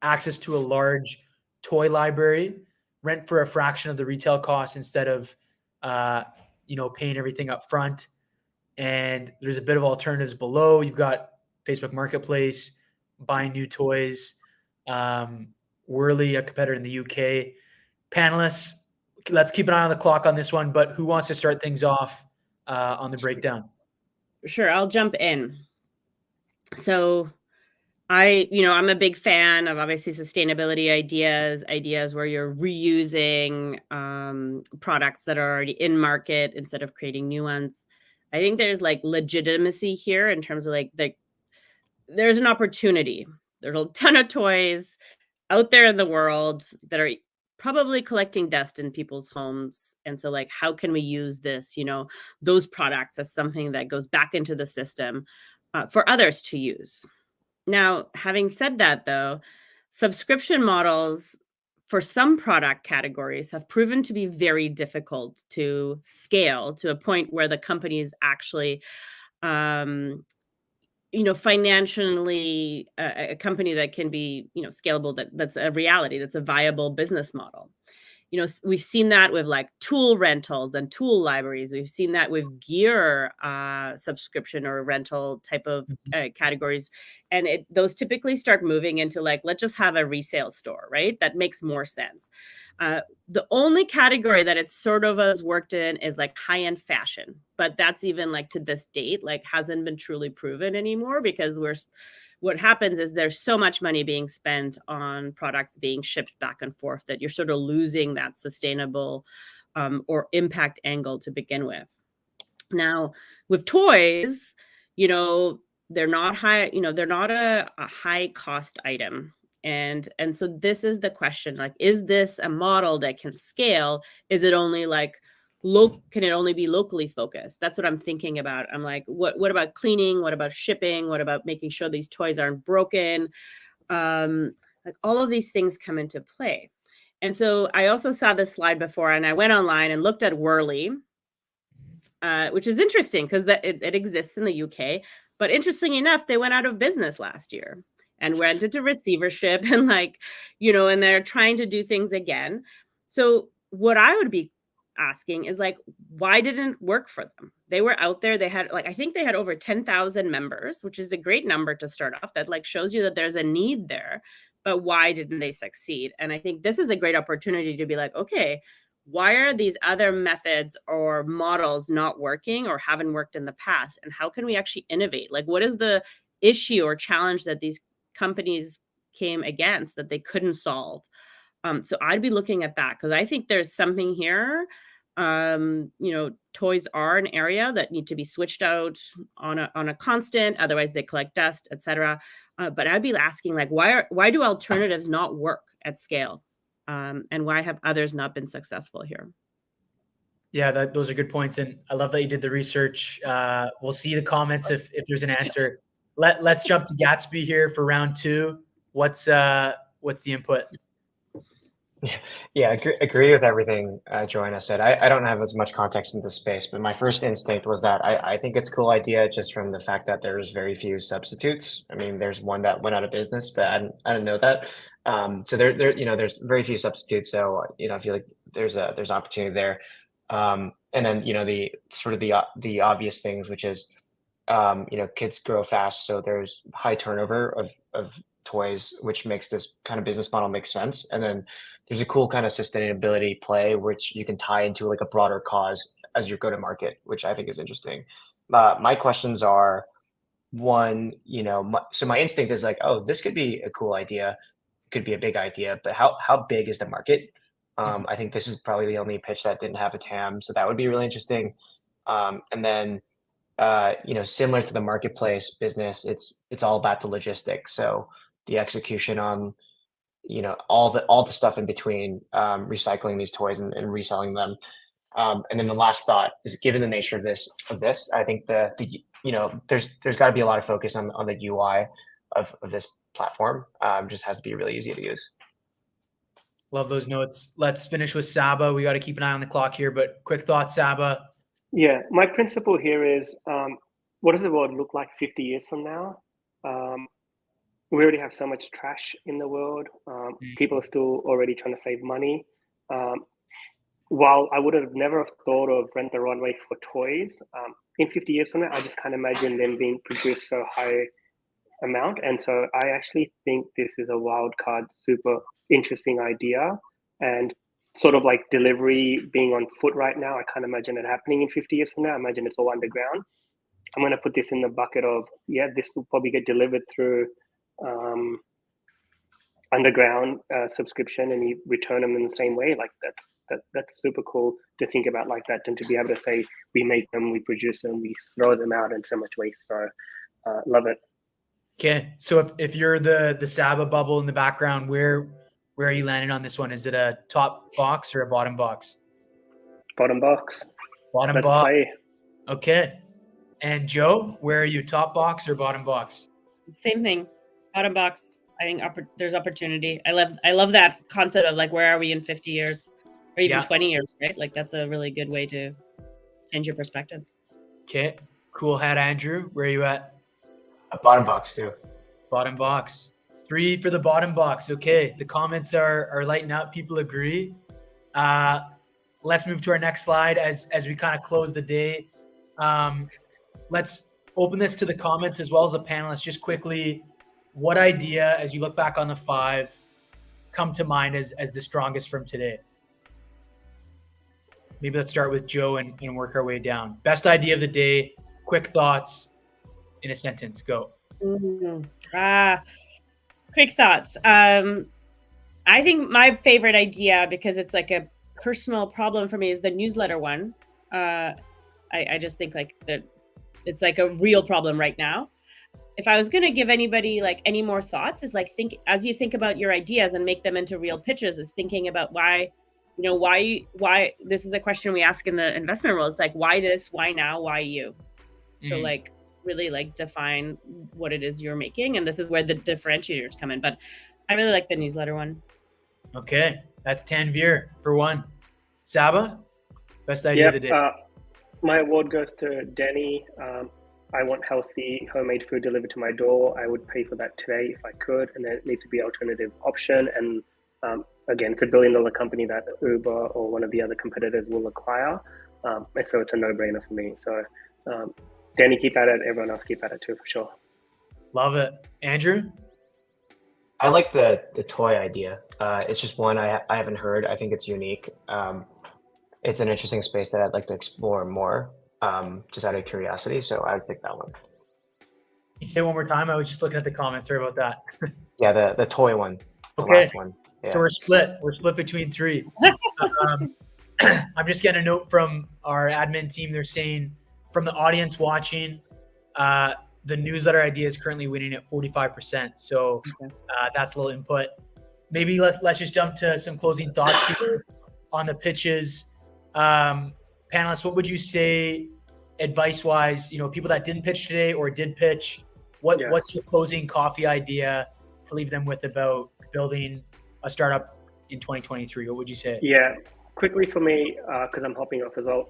access to a large toy library, rent for a fraction of the retail cost instead of paying everything up front. And there's a bit of alternatives below. You've got Facebook Marketplace, buying new toys. Whirly, a competitor in the UK. Panelists, let's keep an eye on the clock on this one, but who wants to start things off on the breakdown? Sure, I'll jump in. So I'm a big fan of obviously sustainability ideas where you're reusing products that are already in market instead of creating new ones. I think there's legitimacy here in terms of there's an opportunity. There's a ton of toys out there in the world that are probably collecting dust in people's homes. And so how can we use this, those products as something that goes back into the system for others to use? Now, having said that, though, subscription models for some product categories have proven to be very difficult to scale to a point where the company is actually financially a company that can be, scalable, that's a reality, that's a viable business model. We've seen that with tool rentals and tool libraries. We've seen that with gear subscription or rental type of categories. And those typically start moving into let's just have a resale store, right? That makes more sense. The only category that it sort of has worked in is high-end fashion, but that's even to this date, hasn't been truly proven anymore, because what happens is there's so much money being spent on products being shipped back and forth that you're sort of losing that sustainable or impact angle to begin with. Now, with toys, they're not high, they're not a high cost item. And so this is the question, is this a model that can scale? Is it only can it only be locally focused? That's what I'm thinking about. I'm what about cleaning? What about shipping? What about making sure these toys aren't broken? All of these things come into play. And so I also saw this slide before, and I went online and looked at Whirly, which is interesting because it exists in the UK. But interestingly enough, they went out of business last year and went into receivership and and they're trying to do things again. So what I would be asking is why didn't it work for them? They were out there. They had I think they had over 10,000 members, which is a great number to start off. That shows you that there's a need there, but why didn't they succeed? And I think this is a great opportunity to be okay, why are these other methods or models not working or haven't worked in the past? And how can we actually innovate? What is the issue or challenge that these companies came against that they couldn't solve? So I'd be looking at that, because I think there's something here. Toys are an area that need to be switched out on a constant, otherwise they collect dust, etc. But I'd be asking why do alternatives not work at scale? And why have others not been successful here? Yeah, those are good points. And I love that you did the research. We'll see the comments if there's an answer. Let's jump to Gatsby here for round two. What's the input? Yeah, agree with everything Joanna said. I don't have as much context in this space, but my first instinct was that I think it's a cool idea just from the fact that there's very few substitutes. I mean, there's one that went out of business, but I didn't know that. So there's very few substitutes. So I feel like there's opportunity there. And then the sort of the obvious things, which is kids grow fast, so there's high turnover of toys, which makes this kind of business model make sense. And then there's a cool kind of sustainability play, which you can tie into a broader cause as your go-to-market, which I think is interesting. My questions are, one, so my instinct is like, oh, this could be a cool idea, could be a big idea, but how big is the market? I think this is probably the only pitch that didn't have a TAM, so that would be really interesting. And then, similar to the marketplace business, it's all about the logistics. So the execution on, all the stuff in between, recycling these toys and reselling them. And then the last thought is, given the nature of this, I think there's got to be a lot of focus on the UI of this platform. Just has to be really easy to use. Love those notes. Let's finish with Saba. We got to keep an eye on the clock here, but quick thoughts, Saba. Yeah, my principle here is, what does the world look like 50 years from now? We already have so much trash in the world. People are still already trying to save money. While I would have never thought of Rent the Runway for toys, in 50 years from now, I just can't imagine them being produced so high amount. And so I actually think this is a wild card, super interesting idea. And sort of like delivery being on foot right now, I can't imagine it happening in 50 years from now. I imagine it's all underground. I'm going to put this in the bucket of, this will probably get delivered through underground subscription, and you return them in the same way. Like that's super cool to think about like that, and to be able to say we make them, we produce them, we throw them out in so much waste. So love it. Okay, so if you're the Saba bubble in the background, where are you landing on this one? Is it a top box or a bottom box? Bottom box. Bottom Let's box. play. Okay. And Joe, where are you, top box or bottom box? Same thing. Bottom box. I think there's opportunity. I love that concept of like, where are we in 50 years or even 20 years, right? Like that's a really good way to change your perspective. Okay. Cool hat, Andrew. Where are you at? A bottom box too. Bottom box. 3 for the bottom box. Okay. The comments are lighting up. People agree. Let's move to our next slide as we kind of close the day. Let's open this to the comments as well as the panelists. Just quickly, what idea, as you look back on the 5, come to mind as the strongest from today? Maybe let's start with Joe and work our way down. Best idea of the day, quick thoughts in a sentence. Go. Quick thoughts. I think my favorite idea, because it's like a personal problem for me, is the newsletter one. I just think like that it's like a real problem right now. If I was going to give anybody like any more thoughts, is like as you think about your ideas and make them into real pitches, is thinking about why this is a question we ask in the investment world. It's like, why this, why now, why you? So like really like define what it is you're making. And this is where the differentiators come in. But I really like the newsletter one. Okay. That's Tanvir for 1. Saba, best idea of the day. My award goes to Danny. I want healthy homemade food delivered to my door. I would pay for that today if I could, and there needs to be an alternative option. And again, it's $1 billion company that Uber or one of the other competitors will acquire, and so it's a no-brainer for me. So Danny, keep at it. Everyone else keep at it too, for sure. Love it. Andrew? I like the toy idea. It's just one I haven't heard. I think it's unique. It's an interesting space that I'd like to explore more, just out of curiosity. So I would pick that one. Can you say one more time? I was just looking at the comments. Sorry about that. Yeah, the toy one. The Okay. last one. Yeah. So we're split. We're split between 3. I'm just getting a note from our admin team. They're saying from the audience watching, the newsletter idea is currently winning at 45%. So that's a little input. Maybe let's just jump to some closing thoughts here on the pitches. Panelists, what would you say advice-wise, people that didn't pitch today or did pitch, what's your closing coffee idea to leave them with about building a startup in 2023? What would you say? Yeah, quickly for me, because I'm hopping off as well.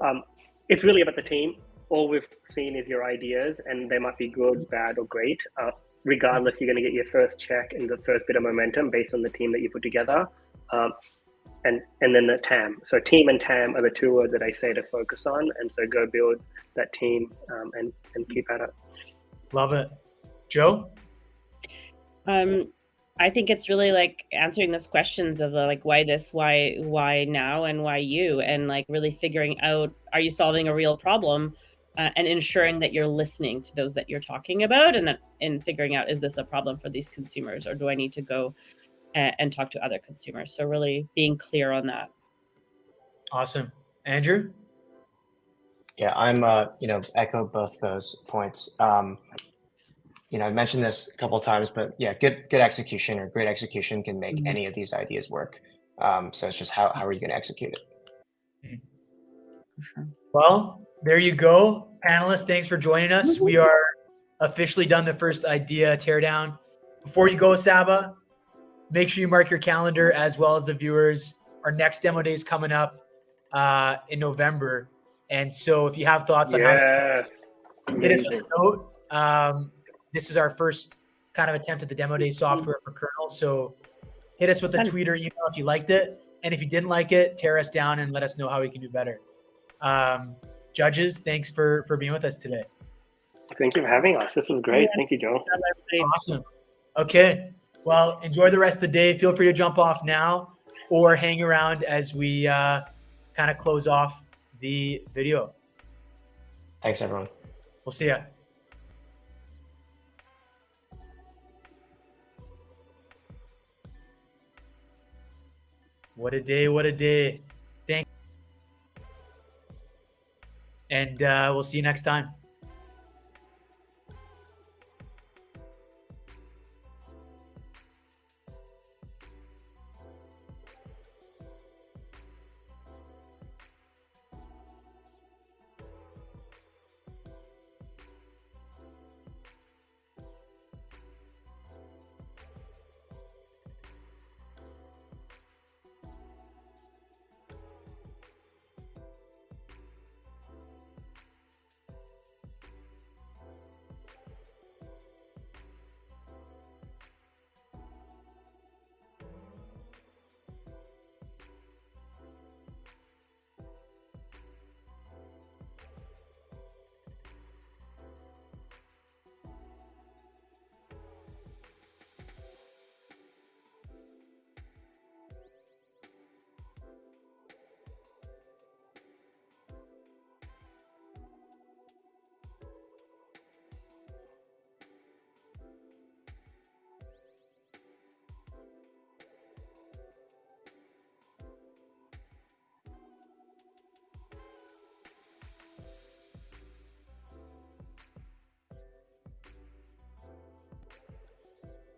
It's really about the team. All we've seen is your ideas, and they might be good, bad, or great. Regardless, you're going to get your first check and the first bit of momentum based on the team that you put together. And then the TAM. So team and TAM are the 2 words that I say to focus on. And so go build that team and keep at it. Love it. Joe? I think it's really like answering those questions of the, like, why this, why now, and why you, and like really figuring out, are you solving a real problem, and ensuring that you're listening to those that you're talking about, and figuring out, is this a problem for these consumers, or do I need to go and talk to other consumers? So really being clear on that. Awesome. Andrew? Yeah, I'm echo both those points. I mentioned this a couple of times, but yeah, good execution or great execution can make any of these ideas work. So it's just how are you going to execute it? For sure. Well, there you go. Panelists, thanks for joining us. We are officially done the first idea teardown. Before you go, Saba, make sure you mark your calendar as well as the viewers. Our next demo day is coming up in November. And so if you have thoughts on how to hit us with a note. This is our first kind of attempt at the demo day software for Kernal. So hit us with a tweet or email if you liked it. And if you didn't like it, tear us down and let us know how we can do better. Judges, thanks for being with us today. Thank you for having us. This was great. Thank you, Joe. Awesome. Okay. Well, enjoy the rest of the day. Feel free to jump off now or hang around as we kind of close off the video. Thanks, everyone. We'll see ya. What a day. What a day. Thank you. And we'll see you next time.